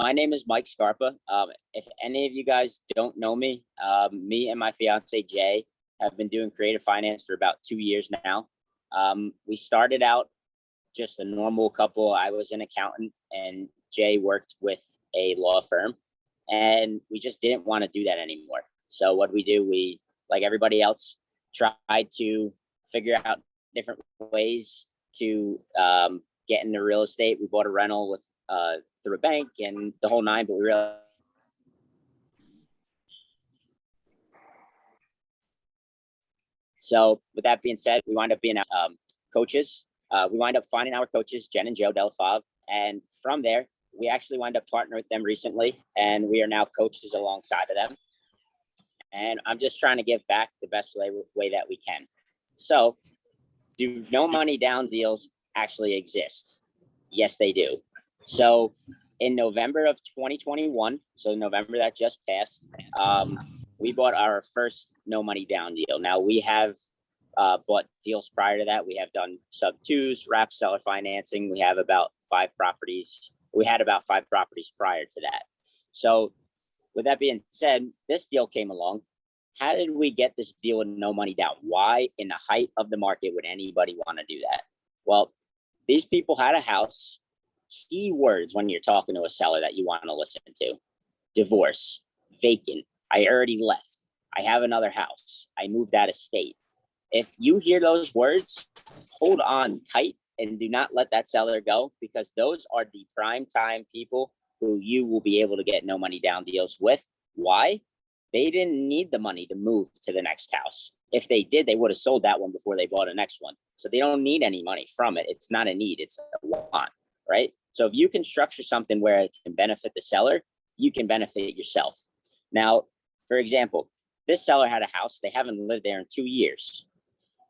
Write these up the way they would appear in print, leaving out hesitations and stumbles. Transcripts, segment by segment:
My name is Mike Scarpa. If any of you guys don't know me, me and my fiance Jay have been doing creative finance for about 2 years now. We started out just a normal couple. I was an accountant, and Jay worked with a law firm, and we just didn't want to do that anymore. So what we do, we, like everybody else, tried to figure out different ways to get into real estate. We bought a rental with through a bank and the whole nine, but we really. So with that being said, we wind up being coaches. We wind up finding our coaches, Jen and Joe Delafave. And from there, we actually wind up partnering with them recently, and we are now coaches alongside of them. And I'm just trying to give back the best way that we can. So, do no money down deals actually exist? Yes, they do. So in November of 2021, so November that just passed, we bought our first no money down deal. Now we have bought deals prior to that. We have done sub twos, wrap seller financing. We have about 5 properties. We had about 5 properties prior to that. So with that being said, this deal came along. How did we get this deal with no money down? Why in the height of the market would anybody want to do that? Well, these people had a house. Keywords when you're talking to a seller that you want to listen to: divorce, vacant, I already left, I have another house, I moved out of state. If you hear those words, hold on tight and do not let that seller go, because those are the prime time people who you will be able to get no money down deals with. Why? They didn't need the money to move to the next house. If they did, they would have sold that one before they bought the next one. So they don't need any money from it. It's not a need, it's a want, right? So if you can structure something where it can benefit the seller, you can benefit yourself. Now, for example, this seller had a house. They haven't lived there in 2 years.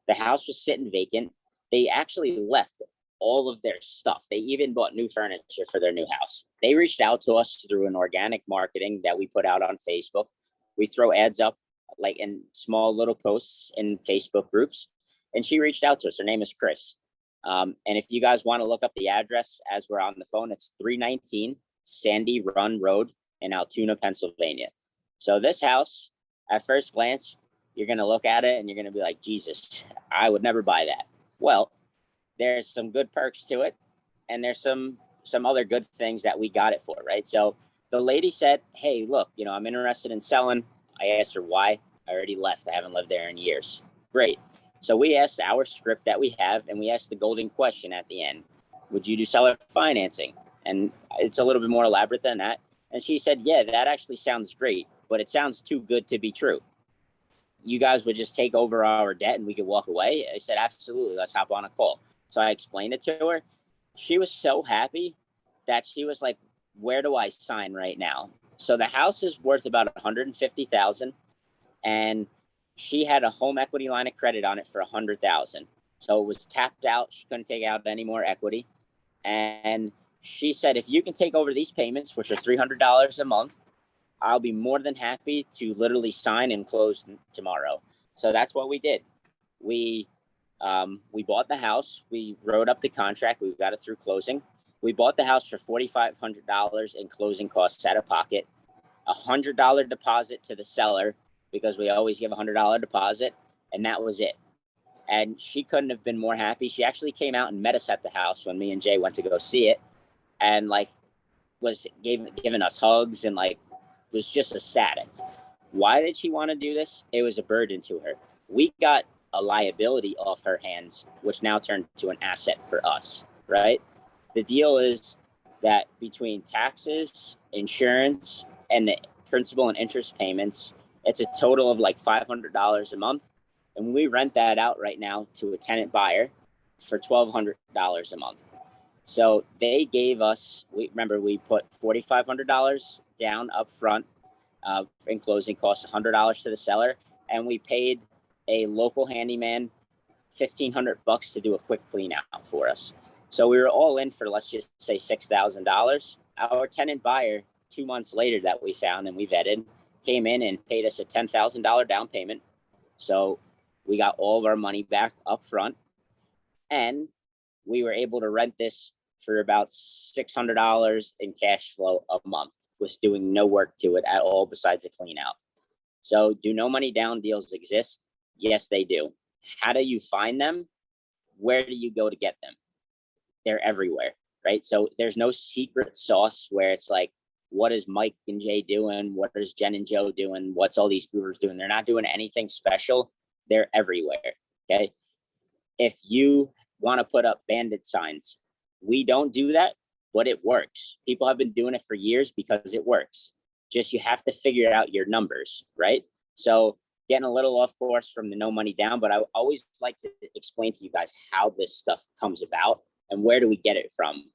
The house was sitting vacant. They actually left all of their stuff. They even bought new furniture for their new house. They reached out to us through an organic marketing that we put out on Facebook. We throw ads up like in small little posts in Facebook groups. And she reached out to us. Her name is Chris. And if you guys want to look up the address as we're on the phone, it's 319 Sandy Run Road in Altoona, Pennsylvania. So this house, at first glance, you're going to look at it and you're going to be like, Jesus, I would never buy that. Well, there's some good perks to it, and there's some other good things that we got it for, right? So the lady said, hey, look, I'm interested in selling. I asked her why. I already left. I haven't lived there in years. Great. So we asked our script that we have, and we asked the golden question at the end: would you do seller financing? And it's a little bit more elaborate than that. And she said, yeah, that actually sounds great, but it sounds too good to be true. You guys would just take over our debt and we could walk away? I said, absolutely. Let's hop on a call. So I explained it to her. She was so happy that she was like, where do I sign right now? So the house is worth about $150,000, and she had a home equity line of credit on it for $100,000. So it was tapped out. She couldn't take out any more equity. And she said, if you can take over these payments, which are $300 a month, I'll be more than happy to literally sign and close tomorrow. So that's what we did. We bought the house. We wrote up the contract. We got it through closing. We bought the house for $4,500 in closing costs out of pocket, $100 deposit to the seller, because we always give a $100 deposit, and that was it. And she couldn't have been more happy. She actually came out and met us at the house when me and Jay went to go see it, and was giving us hugs and was just ecstatic. Why did she want to do this? It was a burden to her. We got a liability off her hands, which now turned to an asset for us, right? The deal is that between taxes, insurance, and the principal and interest payments, it's a total of $500 a month. And we rent that out right now to a tenant buyer for $1,200 a month. So they gave us, we put $4,500 down up front in closing costs, $100 to the seller, and we paid a local handyman $1,500 to do a quick clean out for us. So we were all in for, let's just say, $6,000. Our tenant buyer, 2 months later that we found and we vetted, came in and paid us a $10,000 down payment. So we got all of our money back up front, and we were able to rent this for about $600 in cash flow a month, was doing no work to it at all besides a clean out. So do no money down deals exist? Yes, they do. How do you find them? Where do you go to get them? They're everywhere, right? So there's no secret sauce where it's like, what is Mike and Jay doing? What is Jen and Joe doing? What's all these gurus doing? They're not doing anything special. They're everywhere. Okay. If you want to put up bandit signs, we don't do that, but it works. People have been doing it for years because it works. Just you have to figure out your numbers, right? So getting a little off course from the no money down, but I always like to explain to you guys how this stuff comes about and where do we get it from.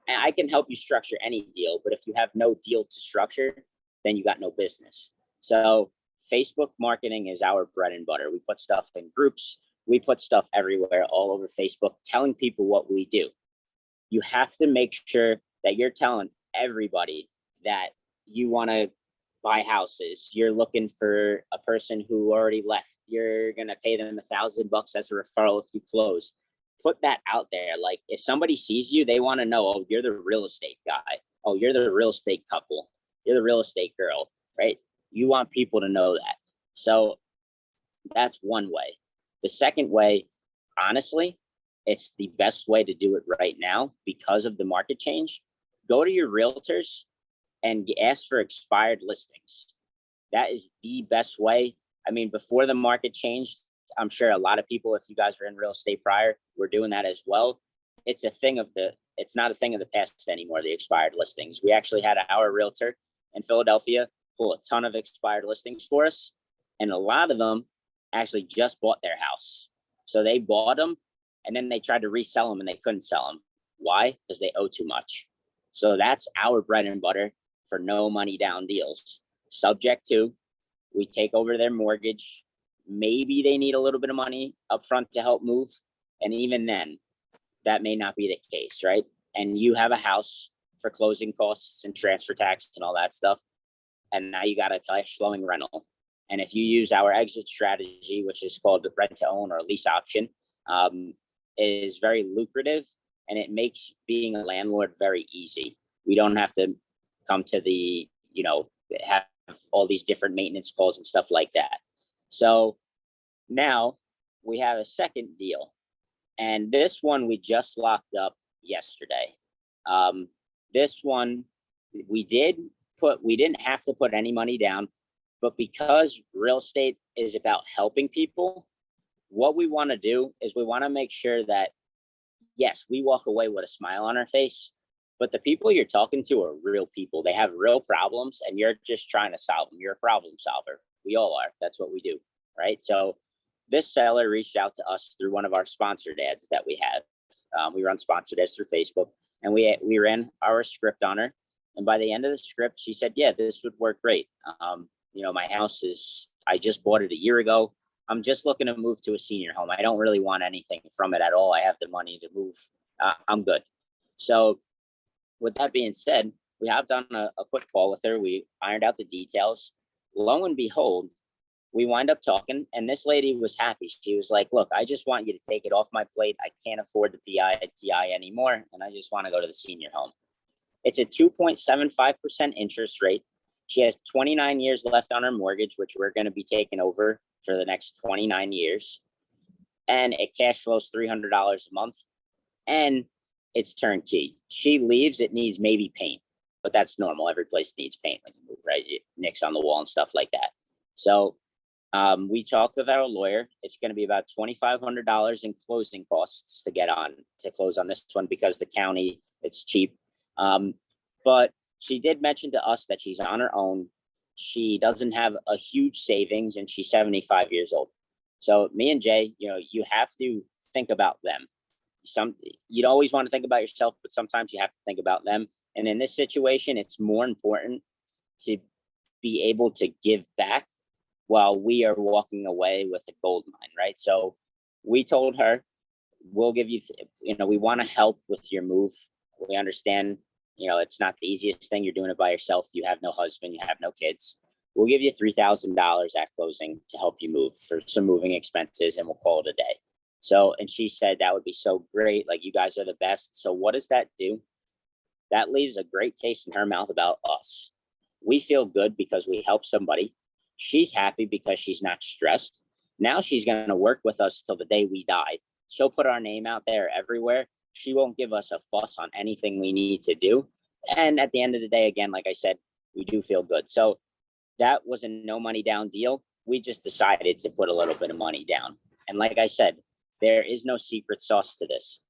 And I can help you structure any deal, but if you have no deal to structure, then you got no business. So Facebook marketing is our bread and butter. We put stuff in groups. We put stuff everywhere, all over Facebook, telling people what we do. You have to make sure that you're telling everybody that you want to buy houses. You're looking for a person who already left. You're going to pay them $1,000 as a referral if you close. Put that out there. Like if somebody sees you, they want to know, oh, you're the real estate guy. Oh, you're the real estate couple. You're the real estate girl, right? You want people to know that. So that's one way. The second way, honestly, it's the best way to do it right now because of the market change. Go to your realtors and ask for expired listings. That is the best way. I mean, before the market changed, I'm sure a lot of people, if you guys were in real estate prior, were doing that as well. It's not a thing of the past anymore, the expired listings. We actually had our realtor in Philadelphia pull a ton of expired listings for us. And a lot of them actually just bought their house. So they bought them and then they tried to resell them and they couldn't sell them. Why? Because they owe too much. So that's our bread and butter for no money down deals. Subject to, we take over their mortgage. Maybe they need a little bit of money up front to help move. And even then, that may not be the case, right? And you have a house for closing costs and transfer tax and all that stuff. And now you got a cash flowing rental. And if you use our exit strategy, which is called the rent to own or lease option, it is very lucrative and it makes being a landlord very easy. We don't have to come to have all these different maintenance calls and stuff like that. So now we have a second deal. And this one we just locked up yesterday. This one we didn't have to put any money down, but because real estate is about helping people, what we want to do is we want to make sure that, yes, we walk away with a smile on our face, but the people you're talking to are real people. They have real problems and you're just trying to solve them. You're a problem solver. We all are. That's what we do, right? So this seller reached out to us through one of our sponsored ads that we have. We run sponsored ads through Facebook, and we ran our script on her. And by the end of the script, she said, yeah, this would work great. My house I just bought it a year ago. I'm just looking to move to a senior home. I don't really want anything from it at all. I have the money to move. I'm good. So with that being said, we have done a quick call with her. We ironed out the details. Lo and behold, we wind up talking, and this lady was happy. She was like, look, I just want you to take it off my plate. I can't afford the PITI anymore, and I just want to go to the senior home. It's a 2.75% interest rate. She has 29 years left on her mortgage, which we're going to be taking over for the next 29 years. And it cash flows $300 a month. And it's turnkey. She leaves, it needs maybe paint, but that's normal. Every place needs paint when you move, right? It nicks on the wall and stuff like that. So we talked with our lawyer. It's going to be about $2,500 in closing costs to close on this one because the county, it's cheap. But she did mention to us that she's on her own. She doesn't have a huge savings and she's 75 years old. So me and Jay, you have to think about them. You'd always want to think about yourself, but sometimes you have to think about them. And in this situation, it's more important to be able to give back while we are walking away with a gold mine, right? So we told her, we'll give you, we want to help with your move. We understand, it's not the easiest thing. You're doing it by yourself. You have no husband, you have no kids. We'll give you $3,000 at closing to help you move for some moving expenses, and we'll call it a day. So, and she said that would be so great. Like, you guys are the best. So, what does that do? That leaves a great taste in her mouth about us. We feel good because we help somebody. She's happy because she's not stressed. Now she's going to work with us till the day we die. She'll put our name out there everywhere. She won't give us a fuss on anything we need to do. And at the end of the day, again, like I said, we do feel good. So that was a no money down deal. We just decided to put a little bit of money down. And like I said, there is no secret sauce to this.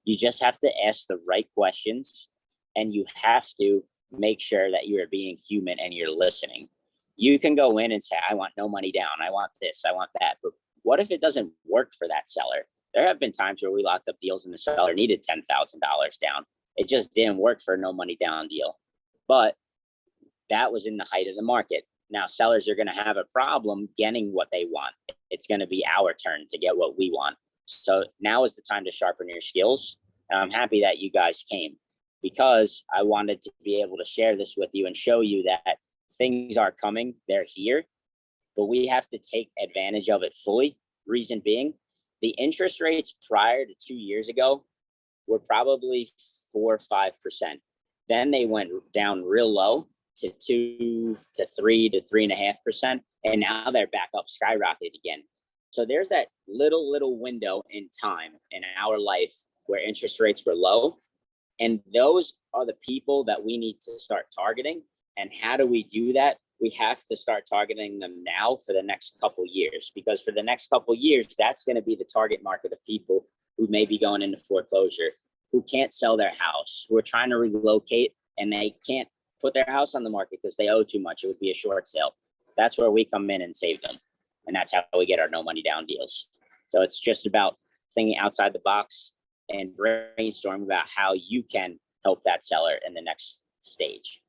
You just have to ask the right questions, and you have to make sure that you're being human and you're listening. You can go in and say, I want no money down. I want this. I want that. But what if it doesn't work for that seller? There have been times where we locked up deals and the seller needed $10,000 down. It just didn't work for a no money down deal. But that was in the height of the market. Now, sellers are going to have a problem getting what they want. It's going to be our turn to get what we want. So now is the time to sharpen your skills. And I'm happy that you guys came, because I wanted to be able to share this with you and show you that things are coming. They're here, but we have to take advantage of it fully. Reason being, the interest rates prior to 2 years ago were probably 4 or 5%. Then they went down real low to 2 to 3 to 3.5%, and now they're back up, skyrocketed again. So there's that little window in time in our life where interest rates were low, and those are the people that we need to start targeting. And how do we do that? We have to start targeting them now for the next couple years, because for the next couple years, that's going to be the target market of people who may be going into foreclosure, who can't sell their house, who are trying to relocate and they can't put their house on the market because they owe too much. It would be a short sale. That's where we come in and save them. And that's how we get our no money down deals. So it's just about thinking outside the box and brainstorm about how you can help that seller in the next stage.